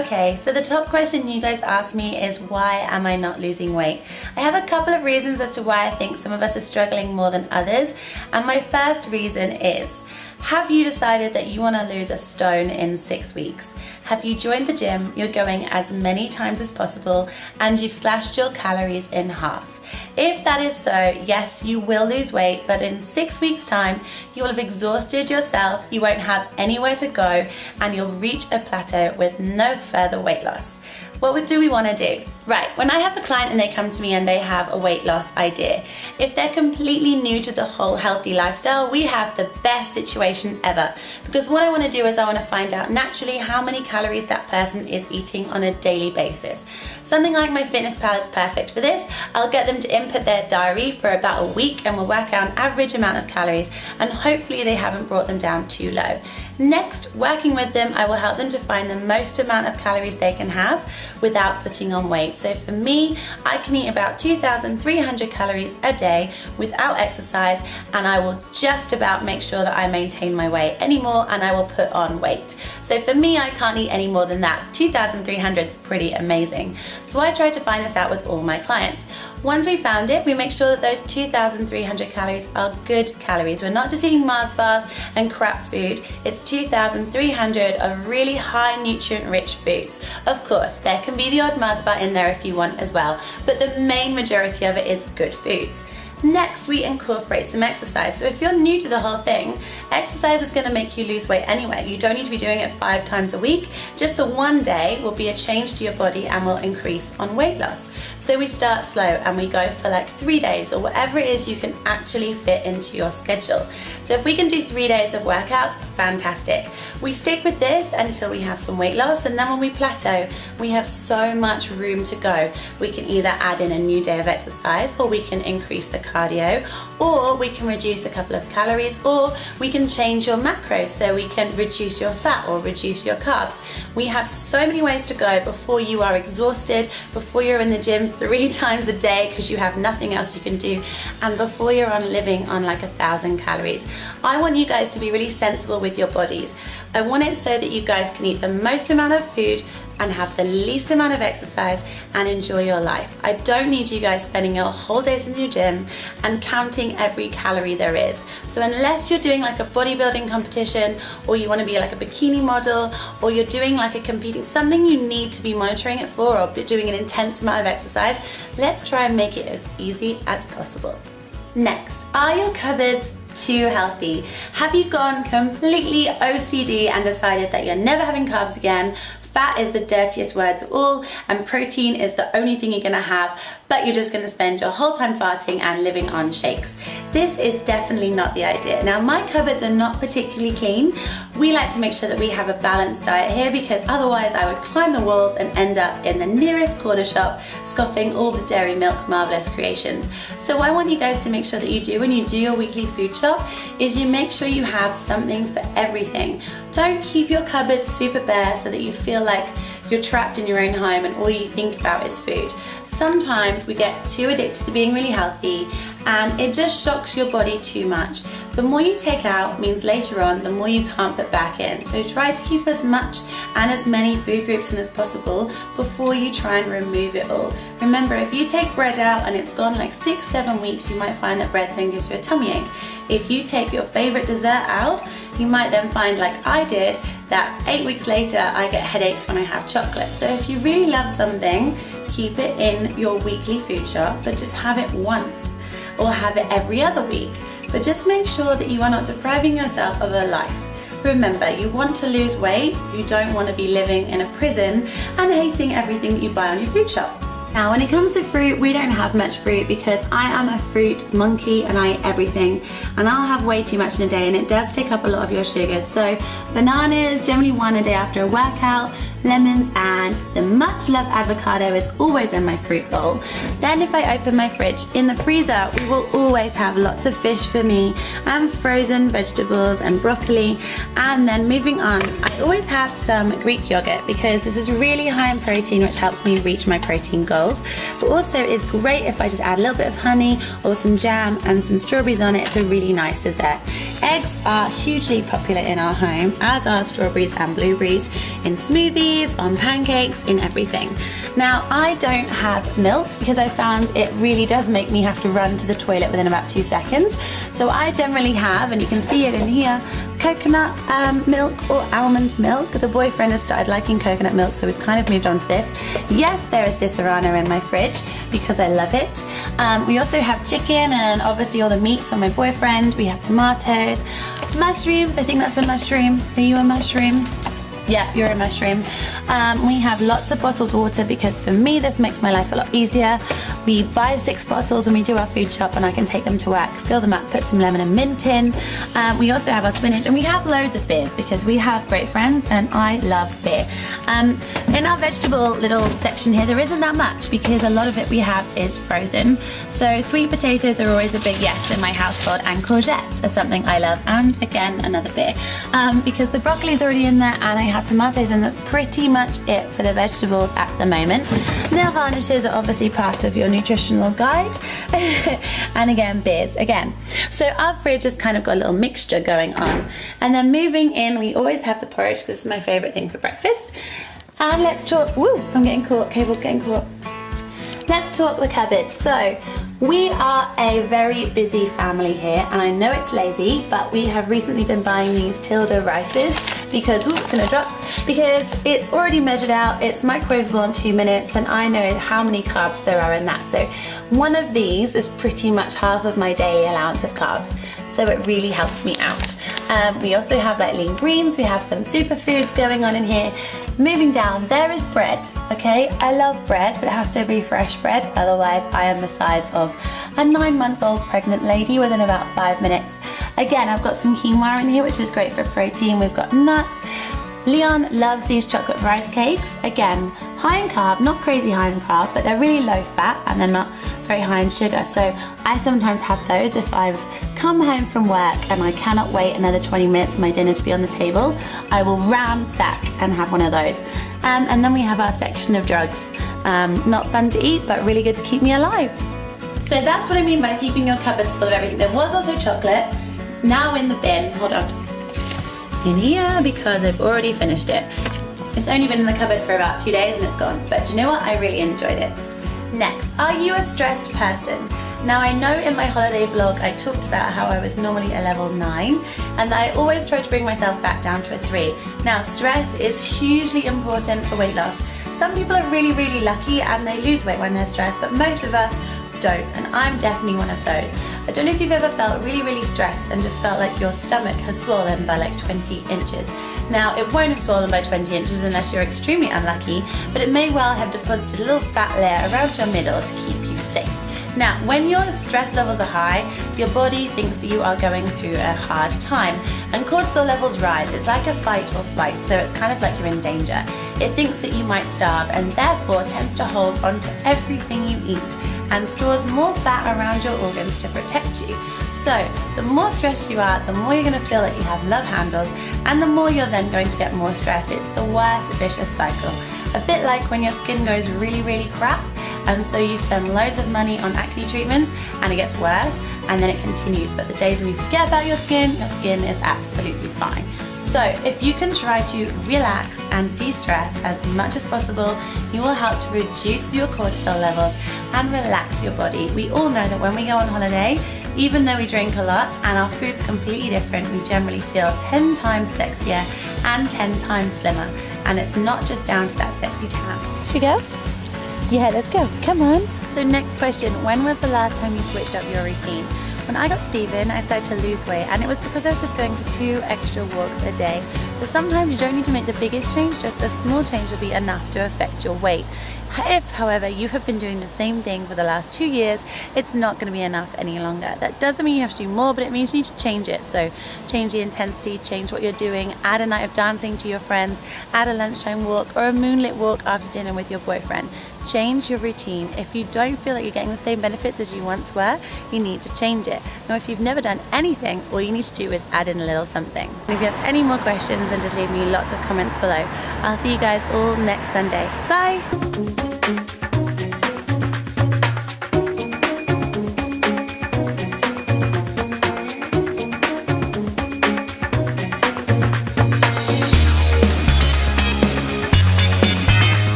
Okay, so the top question you guys asked me is why am I not losing weight? I have a couple of reasons as to why I think some of us are struggling more than others. And my first reason is, have you decided that you want to lose a stone in 6 weeks? Have you joined the gym, you're going as many times as possible, and you've slashed your calories in half? If that is so, yes, you will lose weight, but in 6 weeks' time, you will have exhausted yourself, you won't have anywhere to go, and you'll reach a plateau with no further weight loss. What do we want to do? Right, when I have a client and they come to me and they have a weight loss idea, if they're completely new to the whole healthy lifestyle, we have the best situation ever. Because what I want to do is I want to find out naturally how many calories that person is eating on a daily basis. Something like MyFitnessPal is perfect for this. I'll get them to input their diary for about a week and we'll work out an average amount of calories, and hopefully they haven't brought them down too low. Next, working with them, I will help them to find the most amount of calories they can have without putting on weight. So for me, I can eat about 2,300 calories a day without exercise, and I will just about make sure that I maintain my weight anymore, and I will put on weight. So for me, I can't eat any more than that. 2,300 is pretty amazing. So I try to find this out with all my clients. Once we found it, we make sure that those 2,300 calories are good calories. We're not just eating Mars bars and crap food. It's 2,300 of really high nutrient-rich foods. Of course, there can be the odd Mars bar in there if you want as well, but the main majority of it is good foods. Next, we incorporate some exercise. So if you're new to the whole thing, exercise is going to make you lose weight anyway. You don't need to be doing it 5 times a week. Just the one day will be a change to your body and will increase on weight loss. So we start slow and we go for like 3 days or whatever it is you can actually fit into your schedule. So if we can do 3 days of workouts, fantastic. We stick with this until we have some weight loss, and then when we plateau, we have so much room to go. We can either add in a new day of exercise, or we can increase the cardio, or we can reduce a couple of calories, or we can change your macros, so we can reduce your fat or reduce your carbs. We have so many ways to go before you are exhausted, before you're in the gym 3 times a day because you have nothing else you can do, and before you're living on like 1,000 calories. I want you guys to be really sensible with your bodies. I want it so that you guys can eat the most amount of food and have the least amount of exercise and enjoy your life. I don't need you guys spending your whole days in your gym and counting every calorie there is. So unless you're doing like a bodybuilding competition, or you want to be like a bikini model, or you're doing like a competing, something you need to be monitoring it for, or doing an intense amount of exercise, let's try and make it as easy as possible. Next, are your cupboards too healthy? Have you gone completely OCD and decided that you're never having carbs again? Fat is the dirtiest word of all, and protein is the only thing you're gonna have, but you're just gonna spend your whole time farting and living on shakes. This is definitely not the idea. Now, my cupboards are not particularly clean. We like to make sure that we have a balanced diet here, because otherwise I would climb the walls and end up in the nearest corner shop scoffing all the Dairy Milk marvelous creations. So what I want you guys to make sure that you do when you do your weekly food shop is you make sure you have something for everything. Don't keep your cupboards super bare so that you feel like you're trapped in your own home and all you think about is food. Sometimes we get too addicted to being really healthy and it just shocks your body too much. The more you take out means later on the more you can't put back in. So try to keep as much and as many food groups in as possible before you try and remove it all. Remember, if you take bread out and it's gone like 6-7 weeks, you might find that bread then gives you a tummy ache. If you take your favorite dessert out, you might then find, like I did, that 8 weeks later I get headaches when I have chocolate. So if you really love something, keep it in your weekly food shop, but just have it once, or have it every other week. But just make sure that you are not depriving yourself of a life. Remember, you want to lose weight, you don't want to be living in a prison and hating everything that you buy on your food shop. Now, when it comes to fruit, we don't have much fruit because I am a fruit monkey and I eat everything, and I'll have way too much in a day, and it does take up a lot of your sugars. So bananas, generally 1 a day after a workout, lemons, and the much loved avocado is always in my fruit bowl. Then if I open my fridge, in the freezer we will always have lots of fish for me and frozen vegetables and broccoli. And then moving on, I always have some Greek yogurt because this is really high in protein, which helps me reach my protein goals, but also it's great if I just add a little bit of honey or some jam and some strawberries on it. It's a really nice dessert. Eggs are hugely popular in our home, as are strawberries and blueberries in smoothies, cookies, on pancakes, in everything. Now, I don't have milk because I found it really does make me have to run to the toilet within about 2 seconds. So I generally have, and you can see it in here, coconut milk or almond milk. The boyfriend has started liking coconut milk, so we've kind of moved on to this. Yes, there is Disaronno in my fridge because I love it. We also have chicken and obviously all the meat for my boyfriend. We have tomatoes, mushrooms. I think that's a mushroom. Are you a mushroom? Yeah, you're a mushroom. We have lots of bottled water because for me this makes my life a lot easier. We buy 6 bottles when we do our food shop and I can take them to work, fill them up, put some lemon and mint in. We also have our spinach and we have loads of beers because we have great friends and I love beer. In our vegetable little section here there isn't that much because a lot of it we have is frozen. So sweet potatoes are always a big yes in my household, and courgettes are something I love, and again another beer. Because the broccoli's already in there and I have tomatoes, and that's pretty much it for the vegetables at the moment. Nail varnishes are obviously part of your nutritional guide. And again, beers again. So our fridge has kind of got a little mixture going on. And then moving in, we always have the porridge because this is my favorite thing for breakfast. And let's talk, woo, I'm getting caught, cable's getting caught. Let's talk the cupboard. So we are a very busy family here, and I know it's lazy, but we have recently been buying these Tilda rices because, ooh, it's gonna drop, because it's already measured out, it's microwavable in 2 minutes, and I know how many carbs there are in that. So one of these is pretty much half of my daily allowance of carbs. So it really helps me out. We also have like lean greens, we have some superfoods going on in here. Moving down, there is bread, okay? I love bread, but it has to be fresh bread, otherwise I am the size of a 9-month-old pregnant lady within about 5 minutes. Again, I've got some quinoa in here, which is great for protein. We've got nuts. Leon loves these chocolate rice cakes. Again, high in carb, not crazy high in carb, but they're really low fat and they're not very high in sugar. So I sometimes have those if I've come home from work and I cannot wait another 20 minutes for my dinner to be on the table. I will ransack and have one of those. And then we have our section of drugs. Not fun to eat, but really good to keep me alive. So that's what I mean by keeping your cupboards full of everything. There was also chocolate. It's now in the bin. Hold on. In here because I've already finished it. It's only been in the cupboard for about 2 days and it's gone. But do you know what? I really enjoyed it. Next, are you a stressed person? Now I know in my holiday vlog I talked about how I was normally a level 9 and I always try to bring myself back down to a 3. Now stress is hugely important for weight loss. Some people are really, really lucky and they lose weight when they're stressed, but most of us don't, and I'm definitely one of those. I don't know if you've ever felt really, really stressed and just felt like your stomach has swollen by like 20 inches. Now, it won't have swollen by 20 inches unless you're extremely unlucky, but it may well have deposited a little fat layer around your middle to keep you safe. Now, when your stress levels are high, your body thinks that you are going through a hard time, and cortisol levels rise. It's like a fight or flight, so it's kind of like you're in danger. It thinks that you might starve and therefore tends to hold on to everything you eat and stores more fat around your organs to protect you. So, the more stressed you are, the more you're going to feel like you have love handles, and the more you're then going to get more stressed. It's the worst vicious cycle. A bit like when your skin goes really, really crap, and so you spend loads of money on acne treatments, and it gets worse, and then it continues. But the days when you forget about your skin is absolutely fine. So if you can try to relax and de-stress as much as possible, you will help to reduce your cortisol levels and relax your body. We all know that when we go on holiday, even though we drink a lot and our food's completely different, we generally feel 10 times sexier and 10 times slimmer. And it's not just down to that sexy tan. Should we go? Yeah, let's go. Come on. So next question, when was the last time you switched up your routine? When I got Stephen, I started to lose weight, and it was because I was just going for 2 extra walks a day. So sometimes you don't need to make the biggest change, just a small change will be enough to affect your weight. If, however, you have been doing the same thing for the last 2 years, it's not going to be enough any longer. That doesn't mean you have to do more, but it means you need to change it. So change the intensity, change what you're doing, add a night of dancing to your friends, add a lunchtime walk or a moonlit walk after dinner with your boyfriend. Change your routine. If you don't feel like you're getting the same benefits as you once were, you need to change it. Now, if you've never done anything, all you need to do is add in a little something. And if you have any more questions, then just leave me lots of comments below. I'll see you guys all next Sunday. Bye!